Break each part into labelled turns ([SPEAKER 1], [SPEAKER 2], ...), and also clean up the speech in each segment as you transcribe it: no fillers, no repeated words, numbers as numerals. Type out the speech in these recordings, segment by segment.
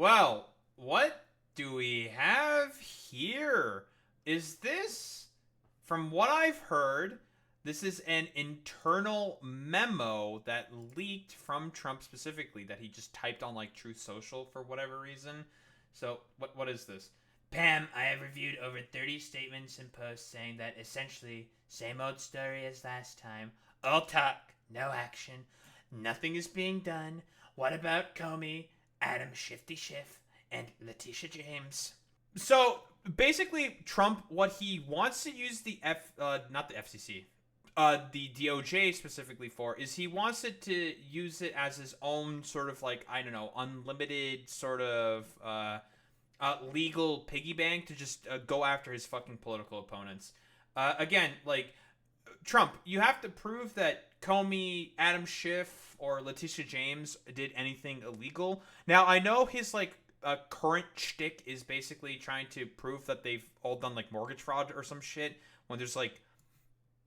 [SPEAKER 1] Well, what do we have here? Is this, from what I've heard, this is an internal memo that leaked from Trump specifically that he just typed on like Truth Social for whatever reason. So, what is this?
[SPEAKER 2] Pam, I have reviewed over 30 statements and posts saying that essentially, same old story as last time. All talk, no action. Nothing is being done. What about Comey, Adam Shifty Schiff, and Letitia James?
[SPEAKER 1] So basically, Trump, what he wants to use not the FCC, the DOJ specifically for, is he wants it to use it as his own sort of like, I don't know, unlimited sort of legal piggy bank to just go after his fucking political opponents. Again, like Trump, you have to prove that Comey, Adam Schiff, or Letitia James did anything illegal. Now, I know his like current shtick is basically trying to prove that they've all done like mortgage fraud or some shit when there's like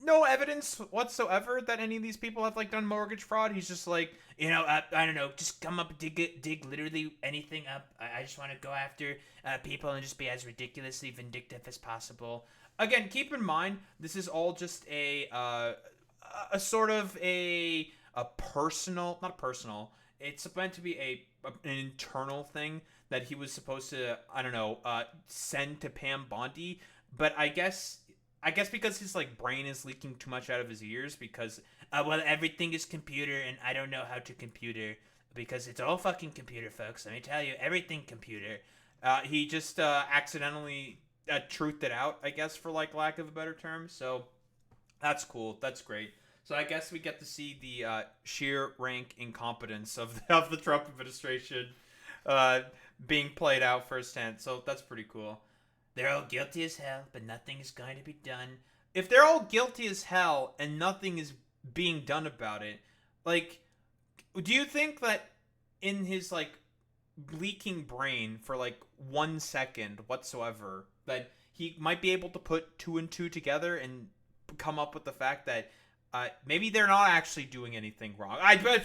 [SPEAKER 1] no evidence whatsoever that any of these people have like done mortgage fraud. He's just like,
[SPEAKER 2] I don't know, just come up, dig literally anything up. I just want to go after people and just be as ridiculously vindictive as possible.
[SPEAKER 1] again, keep in mind this is all just a sort of a personal, not personal. It's meant to be an internal thing that he was supposed to, I don't know, send to Pam Bondi. But I guess because his like brain is leaking too much out of his ears because
[SPEAKER 2] Well, everything is computer, and I don't know how to computer because it's all fucking computer, folks. Let me tell you, everything computer.
[SPEAKER 1] he just accidentally truthed it out, I guess, for like lack of a better term. So that's cool. That's great. So I guess we get to see the sheer rank incompetence of of the Trump administration uh, being played out firsthand. So that's pretty cool.
[SPEAKER 2] They're all guilty as hell, but nothing is going to be done.
[SPEAKER 1] If they're all guilty as hell and nothing is being done about it, like, do you think that in his like leaking brain for like 1 second whatsoever that he might be able to put two and two together and come up with the fact that maybe they're not actually doing anything wrong? I bet.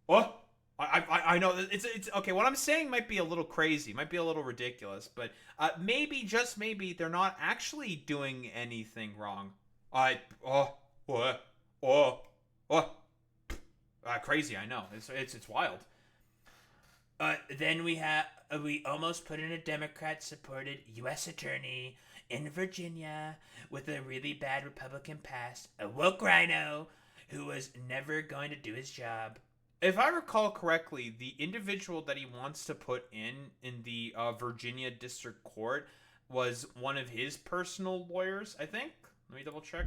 [SPEAKER 1] What? I know it's okay. What I'm saying might be a little crazy, might be a little ridiculous, but maybe just maybe they're not actually doing anything wrong. I what oh oh crazy. I know it's wild.
[SPEAKER 2] Then we almost put in a Democrat-supported U.S. attorney in Virginia with a really bad Republican past, a woke rhino who was never going to do his job.
[SPEAKER 1] If I recall correctly, the individual that he wants to put in the Virginia District Court was one of his personal lawyers, I think. Let me double check.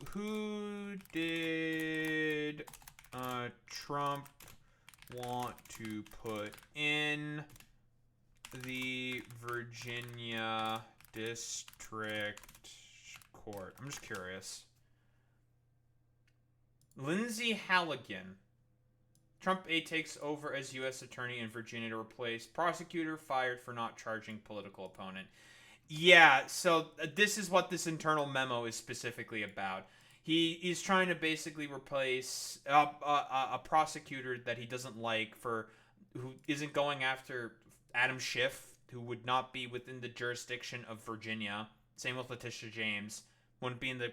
[SPEAKER 1] Who did Trump want to put in the Virginia District Court? I'm just curious. Lindsey Halligan. Trump A takes over as U.S. Attorney in Virginia to replace prosecutor fired for not charging political opponent. Yeah, so this is what this internal memo is specifically about. He's trying to basically replace a prosecutor that he doesn't like for who isn't going after Adam Schiff, who would not be within the jurisdiction of Virginia. Same with Letitia James, wouldn't be in the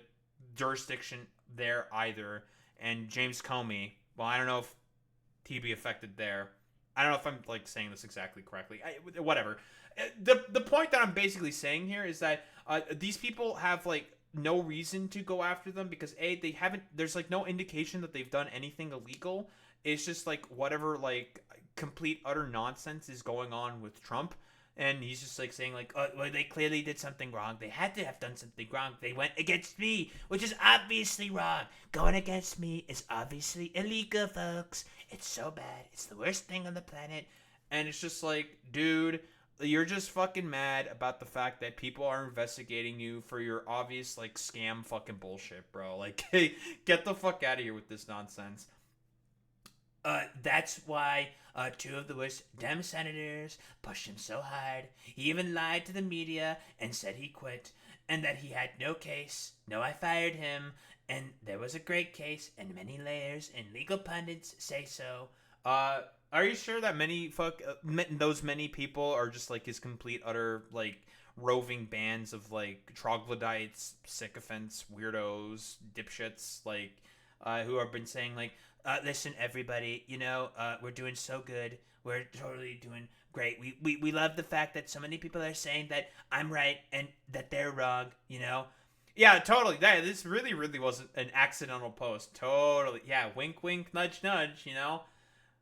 [SPEAKER 1] jurisdiction there either. And James Comey, well, I don't know if he'd be affected there. I don't know if I'm like saying this exactly correctly. Whatever. The point that I'm basically saying here is that these people have like no reason to go after them because they haven't. There's like no indication that they've done anything illegal. It's just like whatever like complete utter nonsense is going on with Trump. And he's just like saying like,
[SPEAKER 2] oh, well, they clearly did something wrong. They had to have done something wrong. They went against me, which is obviously wrong. Going against me is obviously illegal, folks. It's so bad. It's the worst thing on the planet.
[SPEAKER 1] And it's just like, dude, you're just fucking mad about the fact that people are investigating you for your obvious like scam fucking bullshit, bro. Like, hey, get the fuck out of here with this nonsense.
[SPEAKER 2] That's why two of the worst Dem senators pushed him so hard. He even lied to the media and said he quit and that he had no case. No, I fired him, and there was a great case and many layers, and legal pundits say so.
[SPEAKER 1] Are you sure that those many people are just like his complete utter like roving bands of like troglodytes, sycophants, weirdos, dipshits, like who have been saying like, listen, everybody, we're doing so good. We're totally doing great. We love the fact that so many people are saying that I'm right and that they're wrong. Yeah, totally. This really was an accidental post. Totally. Yeah, wink, wink, nudge, nudge.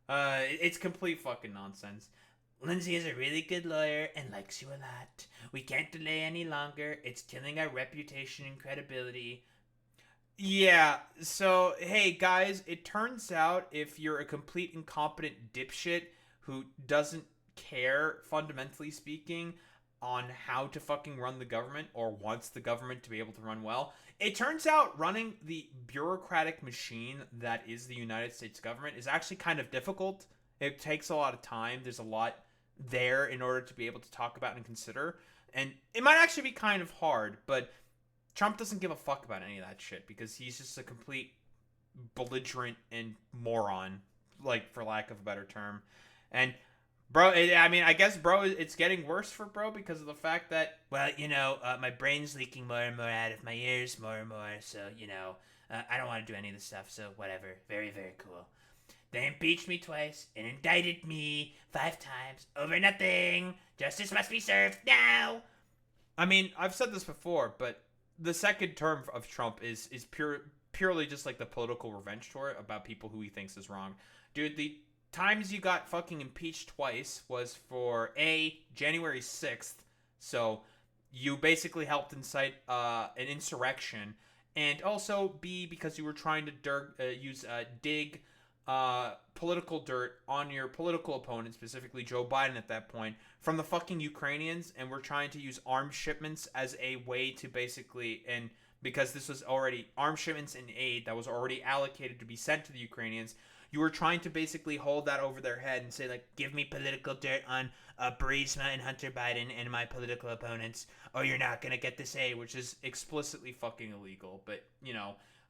[SPEAKER 1] It's complete fucking nonsense.
[SPEAKER 2] Lindsay is a really good lawyer and likes you a lot. We can't delay any longer. It's killing our reputation and credibility.
[SPEAKER 1] Yeah, so hey guys, it turns out if you're a complete incompetent dipshit who doesn't care, fundamentally speaking, on how to fucking run the government or wants the government to be able to run well, it turns out running the bureaucratic machine that is the United States government is actually kind of difficult. It takes a lot of time. There's a lot there in order to be able to talk about and consider. And it might actually be kind of hard, but Trump doesn't give a fuck about any of that shit because he's just a complete belligerent and moron, like for lack of a better term. And bro, I guess bro, it's getting worse for bro because of the fact that
[SPEAKER 2] well, my brain's leaking more and more out of my ears more and more. So I don't want to do any of this stuff. So whatever, very very cool. They impeached me twice and indicted me 5 times over nothing. Justice must be served now.
[SPEAKER 1] I mean, I've said this before, but the second term of Trump is purely just like the political revenge tour about people who he thinks is wrong. Dude, the times you got fucking impeached twice was for January 6th, so you basically helped incite an insurrection, and also B, because you were trying to dig political dirt on your political opponent, specifically Joe Biden at that point, from the fucking Ukrainians, and we're trying to use arms shipments as a way to basically, and because this was already arms shipments and aid that was already allocated to be sent to the Ukrainians, you were trying to basically hold that over their head and say like, give me political dirt on Burisma and Hunter Biden and my political opponents, or you're not gonna get this aid, which is explicitly fucking illegal. But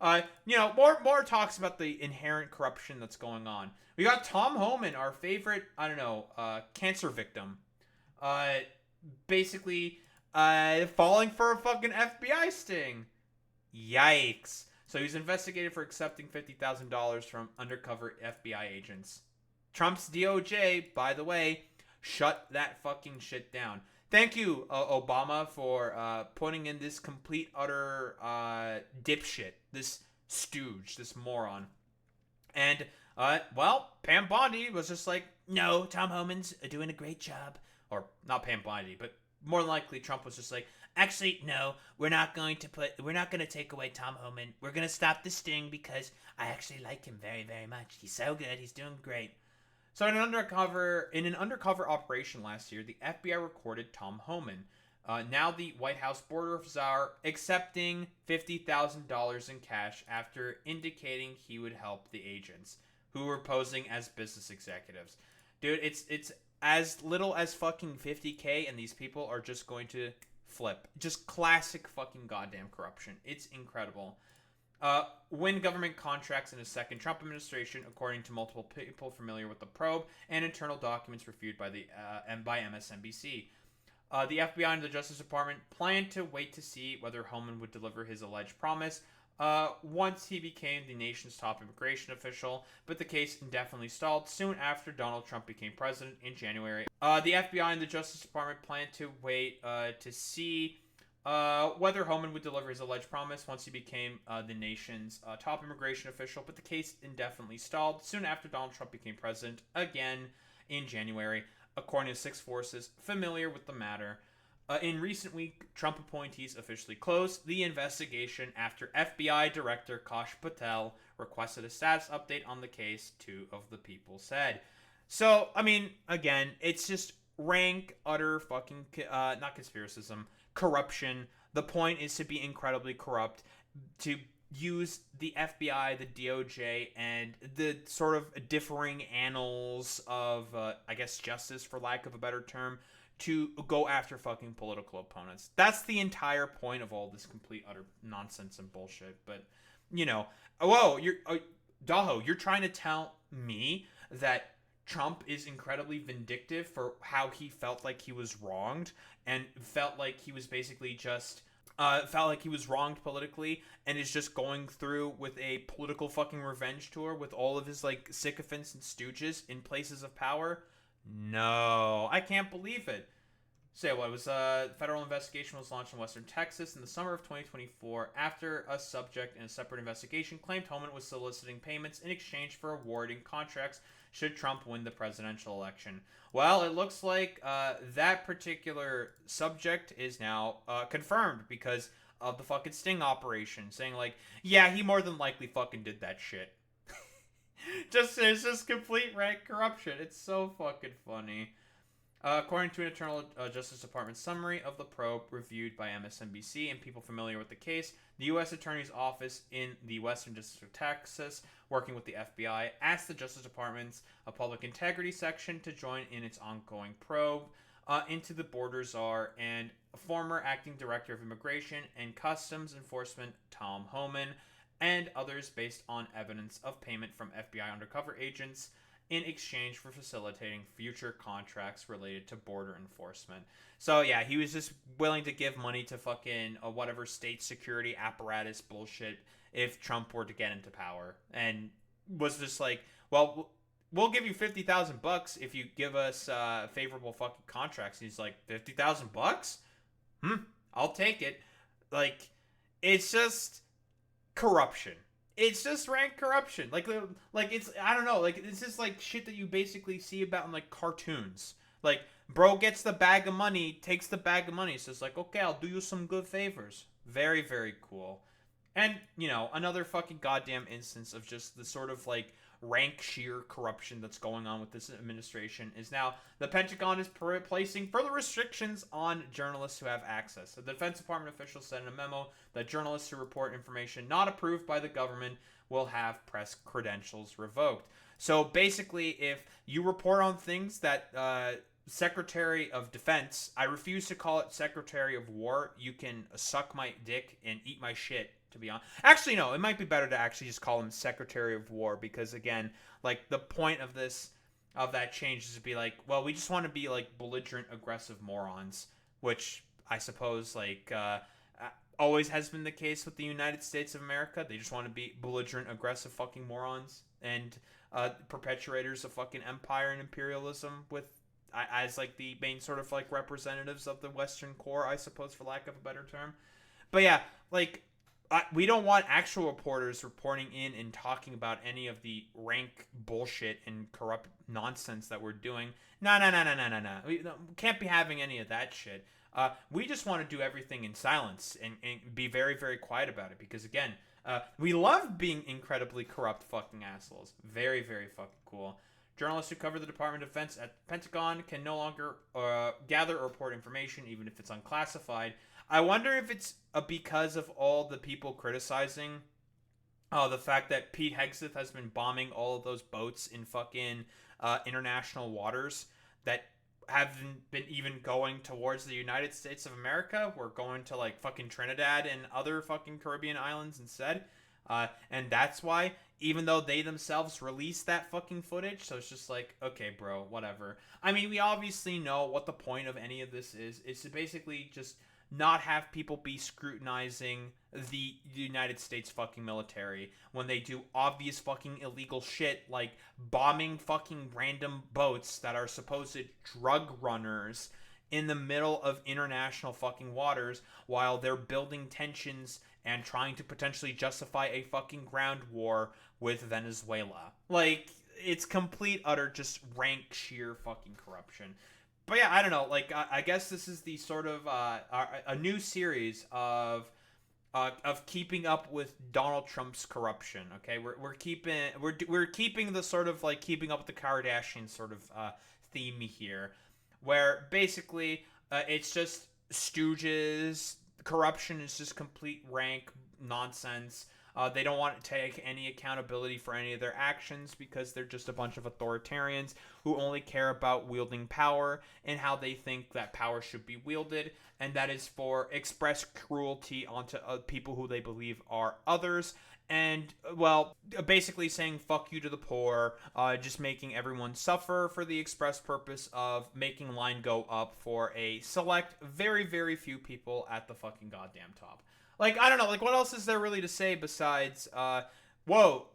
[SPEAKER 1] more talks about the inherent corruption that's going on. We got Tom Homan, our favorite, cancer victim, basically falling for a fucking FBI sting. Yikes. So he was investigated for accepting $50,000 from undercover FBI agents. Trump's DOJ, by the way, shut that fucking shit down. Thank you, Obama, for putting in this complete, utter dipshit, this stooge, this moron. And, Pam Bondi was just like,
[SPEAKER 2] no, Tom Homan's doing a great job.
[SPEAKER 1] Or, not Pam Bondi, but more than likely Trump was just like,
[SPEAKER 2] actually, no, we're not going to take away Tom Homan. We're going to stop the sting because I actually like him very, very much. He's so good. He's doing great.
[SPEAKER 1] So in an undercover operation last year, the FBI recorded Tom Homan, now the White House border czar, accepting $50,000 in cash after indicating he would help the agents who were posing as business executives. Dude, it's as little as fucking $50K, and these people are just going to flip. Just classic fucking goddamn corruption. It's incredible. Win government contracts in a second Trump administration, according to multiple people familiar with the probe and internal documents reviewed by MSNBC. The FBI and the Justice Department planned to wait to see whether Homan would deliver his alleged promise once he became the nation's top immigration official, but the case indefinitely stalled soon after Donald Trump became president in January. The FBI and the Justice Department planned to wait to see whether Homan would deliver his alleged promise once he became the nation's top immigration official, but the case indefinitely stalled soon after Donald Trump became president again in January, according to 6 sources familiar with the matter. In recent week, Trump appointees officially closed the investigation after FBI Director Kash Patel requested a status update on the case, 2 of the people said. So, I mean, again, it's just rank, utter fucking, not conspiracism, corruption. The point is to be incredibly corrupt, to use the FBI, the DOJ, and the sort of differing annals of, justice, for lack of a better term, to go after fucking political opponents. That's the entire point of all this complete, utter nonsense and bullshit. But, Daho, you're trying to tell me that Trump is incredibly vindictive for how he felt like he was wronged and felt like he was basically just felt like he was wronged politically and is just going through with a political fucking revenge tour with all of his like sycophants and stooges in places of power. No, I can't believe it. So what was federal investigation was launched in Western Texas in the summer of 2024 after a subject in a separate investigation claimed Homan was soliciting payments in exchange for awarding contracts should Trump win the presidential election. Well, it looks like that particular subject is now confirmed because of the fucking sting operation, saying like, yeah, he more than likely fucking did that shit. It's just complete rank corruption. It's so fucking funny. According to an internal Justice Department summary of the probe reviewed by MSNBC and people familiar with the case, the U.S. Attorney's Office in the Western District of Texas, working with the FBI, asked the Justice Department's Public Integrity Section to join in its ongoing probe into the border czar and former acting director of Immigration and Customs Enforcement Tom Homan and others based on evidence of payment from FBI undercover agents in exchange for facilitating future contracts related to border enforcement. So yeah, he was just willing to give money to fucking whatever state security apparatus bullshit if Trump were to get into power, and was just like, well, we'll give you $50,000 if you give us favorable fucking contracts. And he's like, $50,000? I'll take it. Like, it's just corruption. It's just rank corruption. Like it's, I don't know, like it's just like shit that you basically see about in like cartoons. Like, bro gets the bag of money, takes the bag of money, says like, okay, I'll do you some good favors. Very, very cool. And, you know, another fucking goddamn instance of just the sort of like rank sheer corruption that's going on with this administration is now the Pentagon is placing further restrictions on journalists who have access. The Defense Department officials said in a memo that journalists who report information not approved by the government will have press credentials revoked. So basically, if you report on things that Secretary of Defense, I refuse to call it Secretary of War, you can suck my dick and eat my shit, to be honest. Actually, no, it might be better to actually just call him Secretary of War, because again, like, the point of that change is to be like, well, we just want to be like belligerent, aggressive morons, which I suppose like always has been the case with the United States of America. They just want to be belligerent, aggressive fucking morons and perpetuators of fucking empire and imperialism with as like the main sort of like representatives of the Western core, I suppose, for lack of a better term. But yeah, like, we don't want actual reporters reporting in and talking about any of the rank bullshit and corrupt nonsense that we're doing. No. We can't be having any of that shit. We just want to do everything in silence and be very, very quiet about it, because again, we love being incredibly corrupt fucking assholes. Very, very fucking cool. Journalists who cover the Department of Defense at the Pentagon can no longer gather or report information, even if it's unclassified. I wonder if it's because of all the people criticizing the fact that Pete Hegseth has been bombing all of those boats in fucking international waters that haven't been even going towards the United States of America. We're going to like fucking Trinidad and other fucking Caribbean islands instead. And that's why, even though they themselves released that fucking footage, so it's just like, okay, bro, whatever. I mean, we obviously know what the point of any of this is. It's to basically just not have people be scrutinizing the United States fucking military when they do obvious fucking illegal shit like bombing fucking random boats that are supposed drug runners in the middle of international fucking waters while they're building tensions and trying to potentially justify a fucking ground war with Venezuela. Like, it's complete, utter, just rank, sheer fucking corruption. But yeah, I don't know. Like, I guess this is the sort of a new series of keeping up with Donald Trump's corruption. Okay, we're keeping the sort of like keeping up with the Kardashians sort of theme here, where basically it's just stooges. Corruption is just complete rank nonsense. They don't want to take any accountability for any of their actions because they're just a bunch of authoritarians who only care about wielding power and how they think that power should be wielded, and that is for express cruelty onto people who they believe are others, and well, basically saying fuck you to the poor, just making everyone suffer for the express purpose of making line go up for a select, very, very few people at the fucking goddamn top. Like, I don't know, like, what else is there really to say besides, whoa,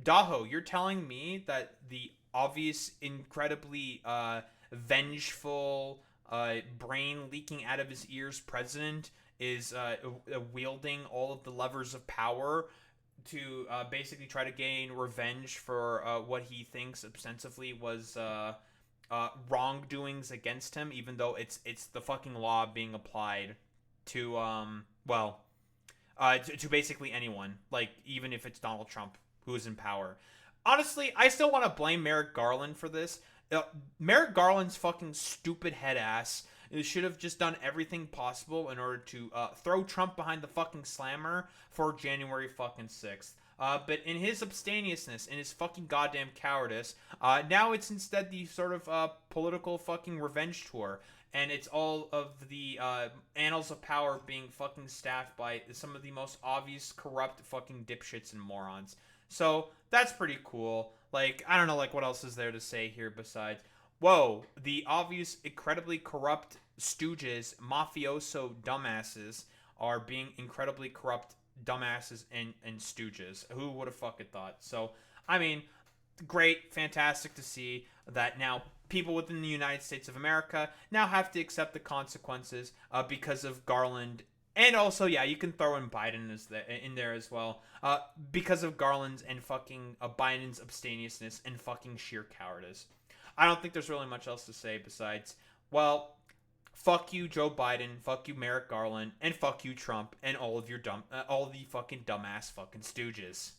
[SPEAKER 1] Daho, you're telling me that the obvious, incredibly, vengeful, brain leaking out of his ears president is wielding all of the levers of power to basically try to gain revenge for what he thinks ostensibly was wrongdoings against him, even though it's the fucking law being applied to to basically anyone, like even if it's Donald Trump who is in power. Honestly, I still want to blame Merrick Garland for this. Merrick Garland's fucking stupid head ass should have just done everything possible in order to throw Trump behind the fucking slammer for January fucking 6th. But in his abstemiousness, in his fucking goddamn cowardice, now it's instead the sort of political fucking revenge tour. And it's all of the annals of power being fucking staffed by some of the most obvious corrupt fucking dipshits and morons. So that's pretty cool. Like, I don't know, like, what else is there to say here besides, whoa, the obvious, incredibly corrupt stooges, mafioso dumbasses are being incredibly corrupt dumbasses and stooges. Who would have fucking thought? So, I mean, great, fantastic to see that now people within the United States of America now have to accept the consequences because of Garland. And also, yeah, you can throw in Biden in there as well. Because of Garland's and fucking Biden's abstemiousness and fucking sheer cowardice. I don't think there's really much else to say besides, well, fuck you, Joe Biden, fuck you, Merrick Garland, and fuck you, Trump, and all of your all the fucking dumbass fucking stooges.